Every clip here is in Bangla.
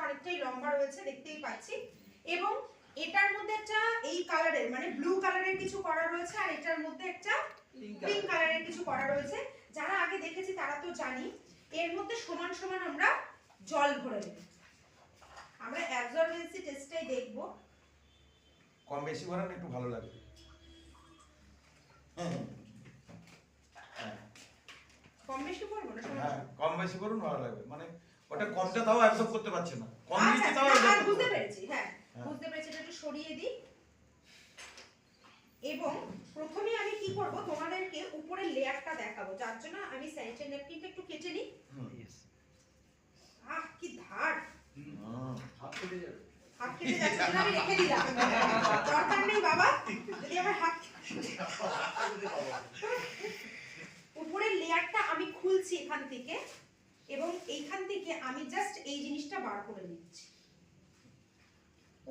অনেকটাই লম্বা রয়েছে, দেখতেই পাচ্ছি। এবং এটার মধ্যে একটা এই কালারের মানে ব্লু কালারের কিছু করা রয়েছে, আর এটার মধ্যে একটা পিঙ্ক কালারের কিছু করা রয়েছে। যারা আগে দেখেছি তারা তো জানি। এর মধ্যে সমান সমান আমরা জল ভরে দেব। আমরা অ্যাবজর্বেন্সি টেস্টটাই দেখব। কম বেশি ভরান একটু ভালো লাগে। কম বেশি করবো না? হ্যাঁ, কম বেশি করুন, ভালো লাগবে। মানে ওটা কমটা তাও অ্যাবজর্ব করতে পারছে না, কম দিচ্ছি তাও অ্যাবজর্ব বুঝতে পেরেছি। হ্যাঁ, বুঝতে পেরেছি। এটা একটু সরিয়ে দিই। এবং প্রথমে আমি কি করব, তোমাদেরকে উপরের লেয়ারটা দেখাবো, যার জন্য আমি স্যানিটারি ন্যাপকিনটা একটু কেটে নিই। আহ কি ধার, হাত কেটে যাবে। হাত কেটে যাচ্ছে, আমি রেখে দিলাম, দরকার নেই বাবা, যদি আমার হাত। উপরের লেয়ারটা আমি খুলছি এখান থেকে, এবং এইখান থেকে আমি জাস্ট এই জিনিসটা বার করে নিচ্ছি।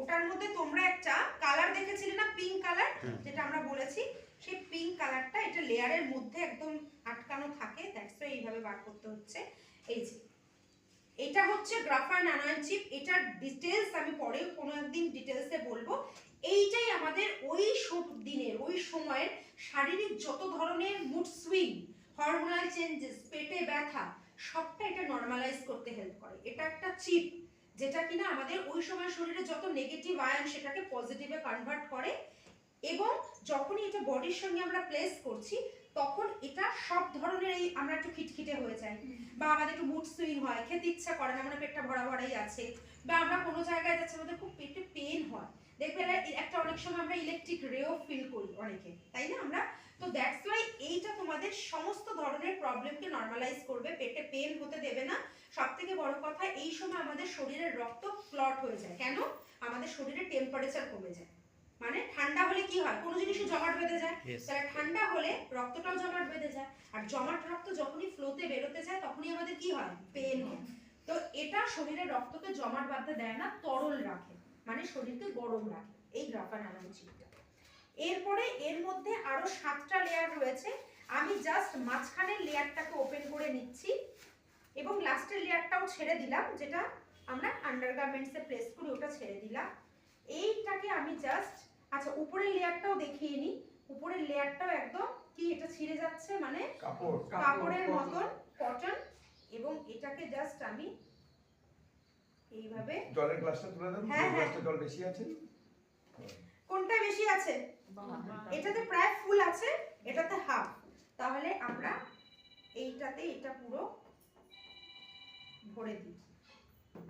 ওটার মধ্যে তোমরা একটা কালার দেখেছিলে না, পিঙ্ক কালার, যেটা আমরা বলেছি, সেই পিঙ্ক কালারটা এটা লেয়ারের মধ্যে একদম আটকানো থাকে, দ্যাটস ওয়াই এইভাবে বার করতে হচ্ছে। এই যে এটা হচ্ছে গ্রাফাইন অ্যানয়েন চিপ, এটার ডিটেইলস আমি পরে কোনো একদিন ডিটেইলসে বলবো। এইটাই আমাদের ওই দিনের ওই সময়ের শারীরিক যত ধরনের মুড সুইং, হরমোনাল চেঞ্জেস, পেটে ব্যথা, সবটা এটা নরমালাইজ করতে হেল্প করে। এটা একটা চিপ যেটা কিনা আমাদের ওই সময় শরীরে যত নেগেটিভ আয়ন সেটাকে পজিটিভে কনভার্ট করে। এবং যখনই এটা বডির সঙ্গে আমরা প্লেস করছি তখন এটা সব ধরনের, এই আমরা একটু খিটখিটে হয়ে যাই, বা আমাদের একটু মুড সুইং হয়, খেতে ইচ্ছা করে না, মানে পেটটা ভরা ভরাই আছে, বা আমরা কোনো জায়গায় যাচ্ছি আমাদের খুব পেটে পেন হয়, দেখবে একটা অনেক সময় আমরা ইলেকট্রিক রেও ফিল করি অনেকে, তাই না আমরা? তো দ্যাটস ওয়াই এইটা তোমাদের সমস্ত ধরনের প্রবলেমকে নরমালাইজ করবে, পেটে পেন হতে দেবে না। সব থেকে বড় কথা, এই সময় আমাদের শরীরের রক্ত ক্লট হয়ে যায়। কেন? আমাদের শরীরের টেম্পারেচার কমে যায়। মানে ঠান্ডা হলে কি হয়, কোনো জিনিসই জমাট বেঁধে যায়, তাহলে ঠান্ডা হলে রক্তটাও জমাট বেঁধে যায়, আর জমাট রক্ত যখনই ফ্লোতে বেরোতে যায় তখনই আমাদের কি হয়, পেন হয়। তো এটা শরীরের রক্তকে জমাট বাঁধতে দেয় না, তরল রাখে, মানে শরীরকে গরম রাখে এই গ্রাফাইন অ্যানয়েন চিপটা। এরপরে এর মধ্যে আরো 7টা লেয়ার রয়েছে, আমি জাস্ট মাঝখানের লেয়ারটাকে ওপেন করে নিচ্ছি এবং লাস্টের লেয়ারটাও ছেড়ে দিলাম, যেটা আমরা আন্ডারগার্মেন্টসে প্লেস করি, ওটা ছেড়ে দিলাম। এইটাকে আমি জাস্ট, আচ্ছা উপরের লেয়ারটাও দেখিয়ে নিই। উপরের লেয়ারটাও একদম কি, এটা ছিঁড়ে যাচ্ছে, মানে কাপড়ের মতন, কটন। এবং এটাকে জাস্ট আমি এইভাবে, জলের গ্লাসটা তুলে দেন, গ্লাসটা জল বেশি আছে। কোনটা বেশি আছে? এটাতে প্রায় ফুল আছে, এটাতে হাফ। তাহলে আমরা এইটাতে এটা পুরো ভরে দিই, ঠিক